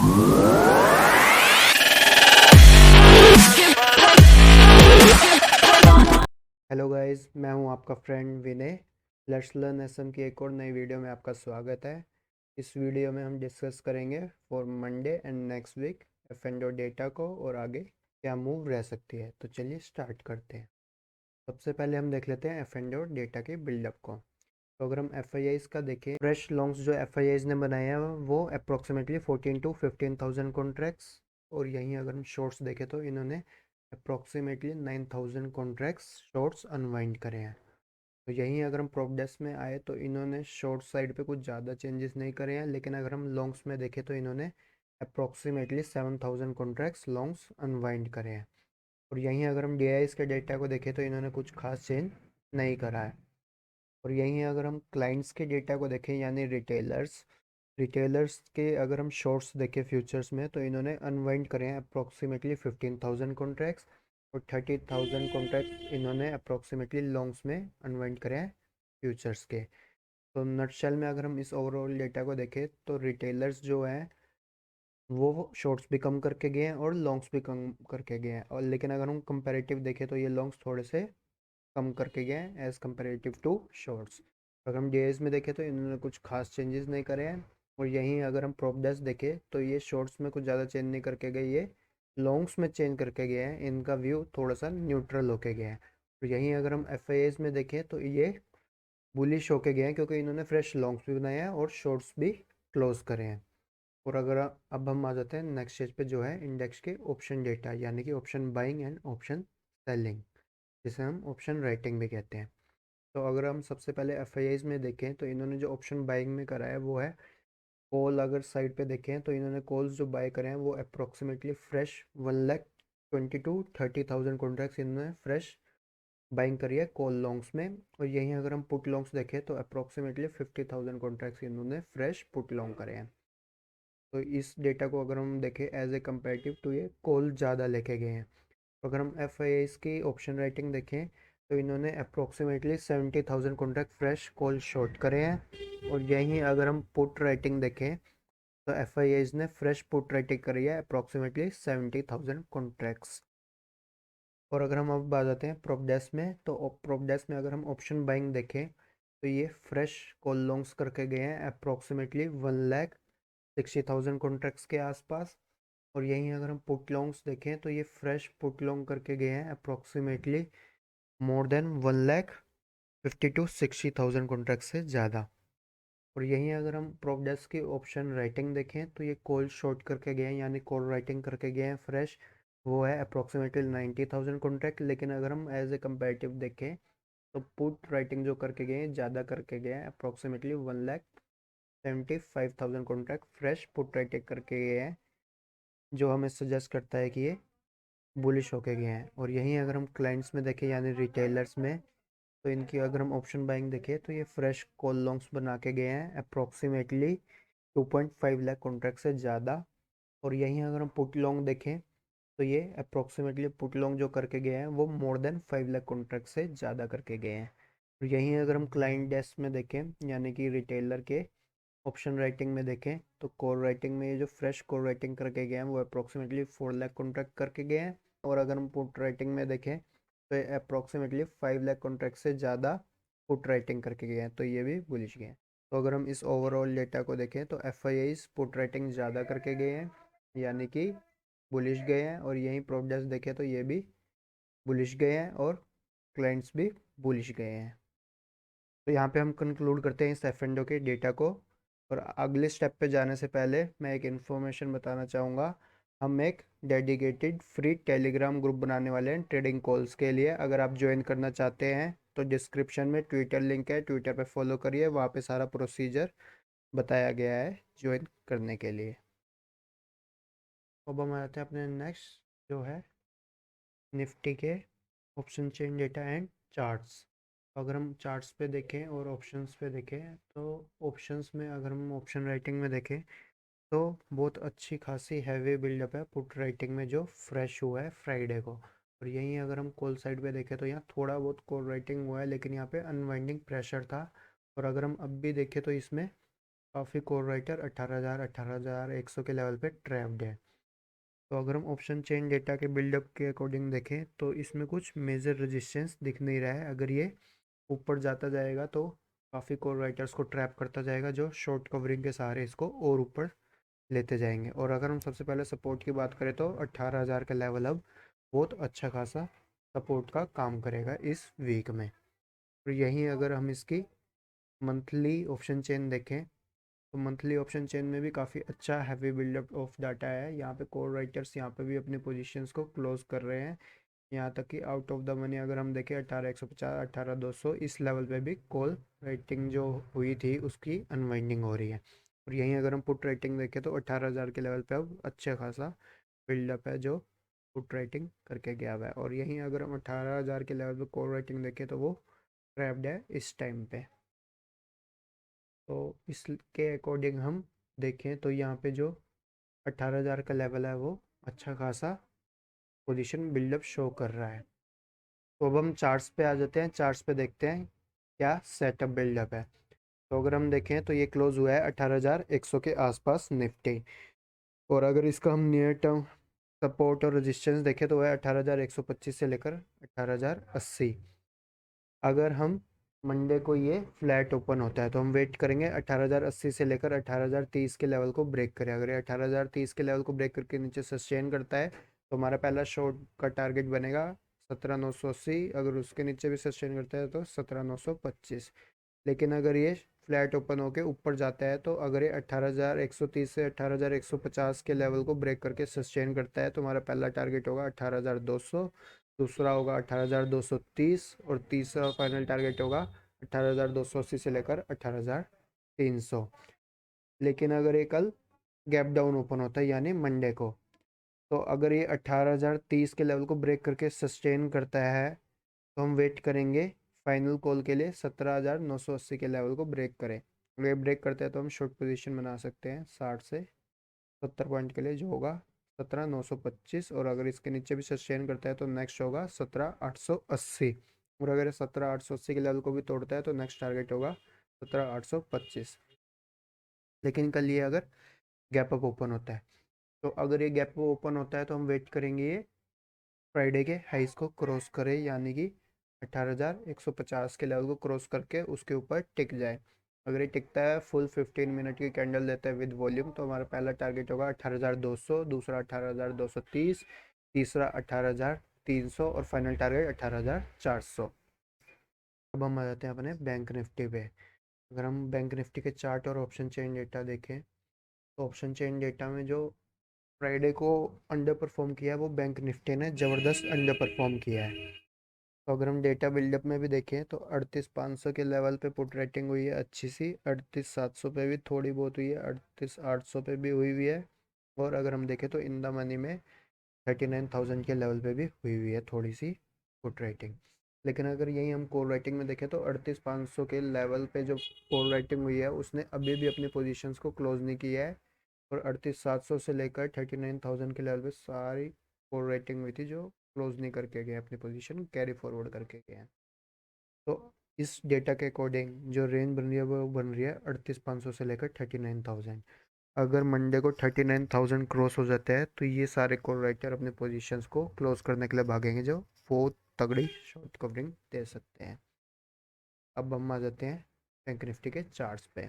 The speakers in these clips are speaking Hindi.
हेलो गाइस, मैं हूं आपका friend Vinay. Let's learn SM की एक और नई वीडियो में आपका स्वागत है। इस वीडियो में हम डिस्कस करेंगे for Monday and next week एफएनडो डेटा को और आगे क्या मूव रह सकती है। तो चलिए स्टार्ट करते हैं। सबसे पहले हम देख लेते हैं एफएनडो डेटा के बिल्डअप को। तो अगर हम एफ का देखें, फ्रेश लॉन्ग्स जो एफ ने बनाए हैं वो अप्रोक्सीमेटली 14 to 15,000 कॉन्ट्रैक्ट्स, और यहीं अगर हम शॉर्ट्स देखें तो इन्होंने अप्रोक्सीमेटली 9,000 कॉन्ट्रैक्ट्स शॉर्ट्स अनवाइंड करे हैं। तो यहीं अगर हम प्रॉप डेस्क में आए तो इन्होंने शॉर्ट साइड पे कुछ ज़्यादा चेंजेस नहीं करे हैं, लेकिन अगर हम लॉन्ग्स में देखें तो इन्होंने अप्रोक्सीमेटली 7,000 कॉन्ट्रैक्ट्स लॉन्ग्स अनवाइंड करे हैं। और यहीं अगर हम डी के डेटा को देखें तो इन्होंने कुछ खास चेंज नहीं करा है। और यहीं अगर हम क्लाइंट्स के डेटा को देखें यानी रिटेलर्स के अगर हम शॉर्ट्स देखें फ्यूचर्स में तो इन्होंने अनवाइंड करे हैं अप्रोक्सीमेटली 15,000 कॉन्ट्रैक्ट्स, और 30,000 कॉन्ट्रैक्ट्स इन्होंने अप्रोक्सीमेटली लॉन्ग्स में अनवाइंड करे हैं फ्यूचर्स के। तो नटशेल में अगर हम इस ओवरऑल डेटा को देखें तो रिटेलर्स जो हैं वो शॉर्ट्स भी कम करके गए हैं और लॉन्ग्स भी कम करके गए हैं, और लेकिन अगर हम कंपैरेटिव देखें तो ये लॉन्ग्स थोड़े से कम करके गए हैं एज़ कम्पेरेटिव टू शॉर्ट्स। अगर हम डेज में देखें तो इन्होंने कुछ खास चेंजेस नहीं करे हैं। और यहीं अगर हम प्रॉप डेस्क देखें तो ये शॉर्ट्स में कुछ ज़्यादा चेंज नहीं करके गए, ये लॉन्ग्स में चेंज करके गए हैं। इनका व्यू थोड़ा सा न्यूट्रल होके गया है। और यहीं अगर हम एफ में देखें तो ये बुलिश होके गए हैं क्योंकि इन्होंने फ्रेश लॉन्ग्स भी बनाए हैं और शॉर्ट्स भी क्लोज करे हैं। और अगर अब हम आ जाते हैं नेक्स्ट स्टेज पे जो है इंडेक्स के ऑप्शन डेटा यानी कि option buying and option selling, जिसे हम ऑप्शन राइटिंग भी कहते हैं। तो अगर हम सबसे पहले एफ में देखें तो इन्होंने जो ऑप्शन बाइंग में करा है वो है कॉल। अगर साइड पे देखें तो इन्होंने कॉल्स जो बाय करे हैं वो अप्रोक्सीमेटली फ्रेश 1,20,000 to 30,000 कॉन्ट्रैक्ट्स इन्होंने फ्रेश बाइंग करी है कॉल लॉन्ग्स में। और यहीं अगर हम पुट लॉन्ग्स देखें तो अप्रोक्सीमेटली 50,000 कॉन्ट्रैक्ट्स इन्होंने फ्रेश पुट लॉन्ग करे हैं। तो इस डेटा को अगर हम देखें एज ए कम्पेरेटिव टू ये कॉल ज़्यादा लेके गए हैं। अगर हम एफ की ऑप्शन राइटिंग देखें तो इन्होंने approximately 70,000 contract fresh call short करे हैं। और यहीं अगर हम पुट राइटिंग देखें तो एफ ने फ्रेश पुट राइटिंग करी है अप्रोक्सीमेटली 70,000 कॉन्ट्रैक्ट्स। और अगर हम अब आ जाते हैं प्रॉप डेस्क में तो प्रॉप डेस्क में अगर हम ऑप्शन बाइंग देखें तो ये फ्रेश कॉल लॉन्ग्स करके गए हैं अप्रोक्सीमेटली 1,60,000 कॉन्ट्रैक्ट्स के आसपास। और यहीं अगर हम पुट लॉन्ग्स देखें तो ये फ्रेश पुट लॉन्ग करके गए हैं approximately more than 1,50,000 to 60,000 contract से ज़्यादा। और यहीं अगर हम प्रॉप डेस्क की ऑप्शन राइटिंग देखें तो ये कॉल शॉर्ट करके गए हैं यानी कॉल राइटिंग करके गए हैं फ्रेश, वो है अप्रोक्सीमेटली 90,000 कॉन्ट्रैक्ट। लेकिन अगर हम एज ए कम्पेरेटिव देखें तो पुट राइटिंग जो करके गए हैं ज़्यादा करके गए हैं approximately 1,75,000 contract fresh put writing करके गए हैं, जो हमें सजेस्ट करता है कि ये बुलिश होके गए हैं। और यहीं अगर हम क्लाइंट्स में देखें यानी रिटेलर्स में तो इनकी अगर हम ऑप्शन बाइंग देखें तो ये फ्रेश कॉल लॉन्ग्स बना के गए हैं अप्रोक्सीमेटली 2.5 लाख कॉन्ट्रैक्ट से ज़्यादा। और यहीं अगर हम पुट लॉन्ग देखें तो ये अप्रोक्सीमेटली पुट लॉन्ग जो करके गए हैं वो मोर देन 5 लाख कॉन्ट्रैक्ट से ज़्यादा करके गए हैं। और यहीं अगर हम क्लाइंट डेस्क में देखें यानी कि रिटेलर के ऑप्शन राइटिंग में देखें तो कोर राइटिंग में ये जो फ्रेश कोर राइटिंग करके गए हैं वो अप्रोक्सीमेटली 4 लाख कॉन्ट्रैक्ट करके गए हैं। और अगर हम पुट राइटिंग में देखें तो ये अप्रोक्सीमेटली 5 लाख कॉन्ट्रैक्ट से ज़्यादा पुट राइटिंग करके गए हैं, तो ये भी बुलिश गए हैं। तो अगर हम इस ओवरऑल डेटा को देखें तो एफ पुट राइटिंग ज़्यादा करके गए हैं यानी कि बुलिश गए हैं। और यहीं प्रोडक्ट्स देखें तो ये भी बुलिश गए हैं और क्लाइंट्स भी बुलिश गए हैं। तो यहाँ पे हम कंक्लूड करते हैं इस एफ के डेटा को। और अगले स्टेप पे जाने से पहले मैं एक इन्फॉर्मेशन बताना चाहूँगा। हम एक डेडिकेटेड फ्री टेलीग्राम ग्रुप बनाने वाले हैं ट्रेडिंग कॉल्स के लिए। अगर आप ज्वाइन करना चाहते हैं तो डिस्क्रिप्शन में ट्विटर लिंक है, ट्विटर पे फॉलो करिए, वहाँ पे सारा प्रोसीजर बताया गया है ज्वाइन करने के लिए। अब हम आते हैं अपने नेक्स्ट जो है निफ्टी के option chain data and charts. अगर हम चार्ट्स पे देखें और ऑप्शंस पे देखें तो ऑप्शंस में अगर हम ऑप्शन राइटिंग में देखें तो बहुत अच्छी खासी हैवी बिल्डअप है पुट राइटिंग में जो फ्रेश हुआ है फ्राइडे को। और यहीं अगर हम कॉल साइड पे देखें तो यहाँ थोड़ा बहुत कॉल राइटिंग हुआ है लेकिन यहाँ पे अनवाइंडिंग प्रेशर था। और अगर हम अब भी देखें तो इसमें काफ़ी कोर राइटर 18,100 के लेवल पे ट्रैप्ड है। तो अगर हम ऑप्शन चेन डेटा के बिल्डअप के अकॉर्डिंग देखें तो इसमें कुछ मेजर रेजिस्टेंस दिख नहीं रहा है। अगर ये ऊपर जाता जाएगा तो काफ़ी कोर राइटर्स को ट्रैप करता जाएगा, जो शॉर्ट कवरिंग के सहारे इसको और ऊपर लेते जाएंगे। और अगर हम सबसे पहले सपोर्ट की बात करें तो 18,000 का लेवल अब बहुत अच्छा खासा सपोर्ट का काम करेगा इस वीक में। और यहीं अगर हम इसकी मंथली ऑप्शन चेन देखें तो मंथली ऑप्शन चेन में भी काफ़ी अच्छा हैवी बिल्डअप ऑफ डाटा है। यहाँ पे कोर राइटर्स यहाँ पे भी अपनी पोजीशंस को क्लोज कर रहे हैं। यहाँ तक कि आउट ऑफ द मनी अगर हम देखें 18,150, 18,200 इस लेवल पे भी कॉल राइटिंग जो हुई थी उसकी अनवाइंडिंग हो रही है। और यहीं अगर हम पुट राइटिंग देखें तो 18,000 के लेवल पे अब अच्छा खासा बिल्डअप है जो पुट राइटिंग करके गया हुआ है। और यहीं अगर हम 18,000 के लेवल पे कॉल राइटिंग देखें तो वो ट्रैप्ड है इस टाइम पे। तो इसके अकॉर्डिंग हम देखें तो यहाँ पे जो 18,000 का लेवल है वो अच्छा खासा पोजीशन बिल्डअप शो कर रहा है। तो अब हम चार्ट्स पे आ जाते हैं, चार्ट्स पे देखते हैं क्या सेटअप बिल्डअप है। तो अगर हम देखें तो ये क्लोज हुआ है 18,100 के आसपास निफ्टी। और अगर इसका हम नियर टर्म सपोर्ट और रेजिस्टेंस देखें तो वह 18,125 से लेकर 18,080। अगर हम मंडे को ये फ्लैट ओपन होता है तो हम वेट करेंगे 18,080 से लेकर 18,030 के लेवल को ब्रेक करे। अगर ये 18,030 के लेवल को ब्रेक करके नीचे सस्टेन करता है तो हमारा पहला शॉर्ट का टारगेट बनेगा 17,980। अगर उसके नीचे भी सस्टेन करता है तो 17,925। लेकिन अगर ये फ्लैट ओपन होके ऊपर जाता है तो अगर ये 18,130 से 18,150 के लेवल को ब्रेक करके सस्टेन करता है तो हमारा पहला टारगेट होगा 18,200, दूसरा होगा 18,230 और तीसरा फाइनल टारगेट होगा 18,280 से लेकर 18,300। लेकिन अगर ये कल गैप डाउन ओपन होता है यानी मंडे को, तो अगर ये 18,030 के लेवल को ब्रेक करके सस्टेन करता है तो हम वेट करेंगे फाइनल कॉल के लिए 17,980 के लेवल को ब्रेक करें। अगर ये ब्रेक करते हैं तो हम शॉर्ट पोजीशन बना सकते हैं 60 से 70 पॉइंट के लिए, जो होगा 17,925। और अगर इसके नीचे भी सस्टेन करता है तो नेक्स्ट होगा 17,880। और अगर 17,880 के लेवल को भी तोड़ता है तो नेक्स्ट टारगेट होगा 17,825। लेकिन कल ये अगर गैप अप ओपन होता है तो अगर ये गैप अप ओपन होता है तो हम वेट करेंगे ये फ्राइडे के हाइस को क्रॉस करे, यानी कि 18,150 के लेवल को क्रॉस करके उसके ऊपर टिक जाए। अगर ये टिकता है फुल 15 मिनट की कैंडल देता है विद वॉल्यूम तो हमारा पहला टारगेट होगा 18,200, दूसरा 18,230, तीसरा 18,300 और फाइनल टारगेट 18,400। अब हम आ जाते हैं अपने बैंक निफ्टी पे। अगर हम बैंक निफ्टी के चार्ट और ऑप्शन चेन डेटा देखें तो ऑप्शन चेन डेटा में जो फ्राइडे को अंडर परफॉर्म किया है वो बैंक निफ्टी ने ज़बरदस्त अंडर परफॉर्म किया है। तो अगर हम डेटा बिल्डअप में भी देखें तो 38,500 के लेवल पे पुट रेटिंग हुई है अच्छी सी, 38,700 पे भी थोड़ी बहुत हुई है, 38,800 पे भी हुई हुई है। और अगर हम देखें तो इन द मनी में 39,000 के लेवल पे भी हुई हुई है थोड़ी सी पुट रेटिंग। लेकिन अगर यही हम कॉल राइटिंग में देखें तो 38,500 के लेवल पे जो कॉल राइटिंग हुई है उसने अभी भी अपनी पोजीशंस को क्लोज नहीं किया है। और 38,700 से लेकर 39,000 के लेवल पे सारी कॉल राइटिंग हुई थी जो क्लोज नहीं करके गए, अपनी पोजीशन कैरी फॉरवर्ड करके गए हैं। तो इस डेटा के अकॉर्डिंग जो रेंज बन रही है वो बन रही है 38,500 से लेकर 39,000। अगर मंडे को 39,000 क्रॉस हो जाता है तो ये सारे कॉल राइटर अपने पोजीशंस को क्लोज करने के लिए भागेंगे, जो बहुत तगड़ी शॉर्ट कवरिंग दे सकते हैं। अब हम आ जाते हैं बैंक निफ्टी के चार्ट्स पे।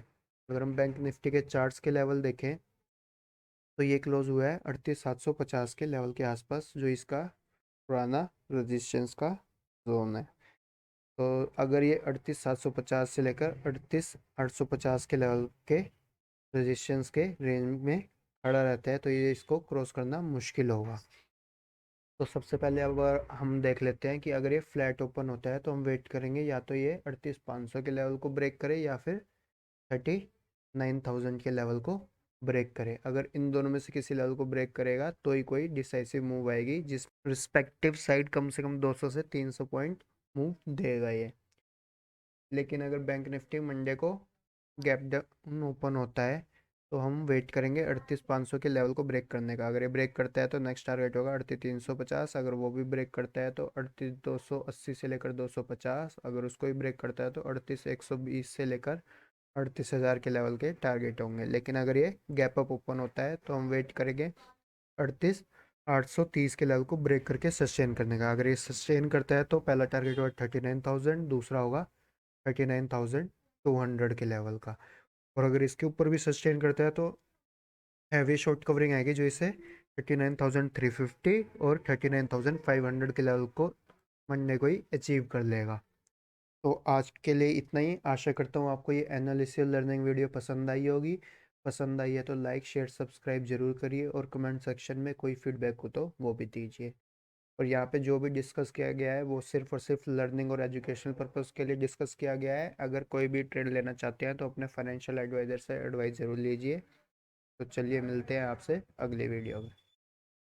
अगर हम बैंक निफ्टी के चार्ट्स के लेवल देखें तो ये क्लोज हुआ है 38,750 के लेवल के आसपास, जो इसका पुराना रेजिस्टेंस का जोन है। तो अगर ये 38,750 से लेकर 38,850 के लेवल के रेजिस्टेंस के रेंज में खड़ा रहता है तो ये इसको क्रॉस करना मुश्किल होगा। तो सबसे पहले अब हम देख लेते हैं कि अगर ये फ्लैट ओपन होता है तो हम वेट करेंगे या तो ये 38,500 के लेवल को ब्रेक करे या फिर 39,000 के लेवल को ब्रेक करे। अगर इन दोनों में से किसी लेवल को ब्रेक करेगा तो ही कोई डिसाइसिव मूव आएगी जिस रिस्पेक्टिव साइड कम से कम 200 से 300 पॉइंट मूव देगा ये। लेकिन अगर बैंक निफ्टी मंडे को गैप डाउन ओपन होता है तो हम वेट करेंगे 38,500 के लेवल को ब्रेक करने का। अगर ये ब्रेक करता है तो नेक्स्ट टारगेट होगा 38,350। अगर वो भी ब्रेक करता है तो 38,280 से लेकर 250। अगर उसको भी ब्रेक करता है तो 38,120 से लेकर 38,000 के लेवल के टारगेट होंगे। लेकिन अगर ये गैप अप ओपन होता है तो हम वेट करेंगे 38,830 के लेवल को ब्रेक करके सस्टेन करने का। अगर ये सस्टेन करता है तो पहला टारगेट होगा 39,000, दूसरा होगा 39,200 के लेवल का। और अगर इसके ऊपर भी सस्टेन करता है तो हैवी शॉर्ट कवरिंग आएगी जो इसे 39,350 और 39,500 के लेवल को मंडे को ही अचीव कर लेगा। तो आज के लिए इतना ही। आशा करता हूँ आपको ये एनालिसिस लर्निंग वीडियो पसंद आई होगी। पसंद आई है तो लाइक शेयर सब्सक्राइब जरूर करिए और कमेंट सेक्शन में कोई फीडबैक हो तो वो भी दीजिए। और यहाँ पे जो भी डिस्कस किया गया है वो सिर्फ और सिर्फ लर्निंग और एजुकेशनल पर्पस के लिए डिस्कस किया गया है। अगर कोई भी ट्रेड लेना चाहते हैं तो अपने फाइनेंशियल एडवाइज़र से एडवाइस ज़रूर लीजिए। तो चलिए मिलते हैं आपसे अगले वीडियो में।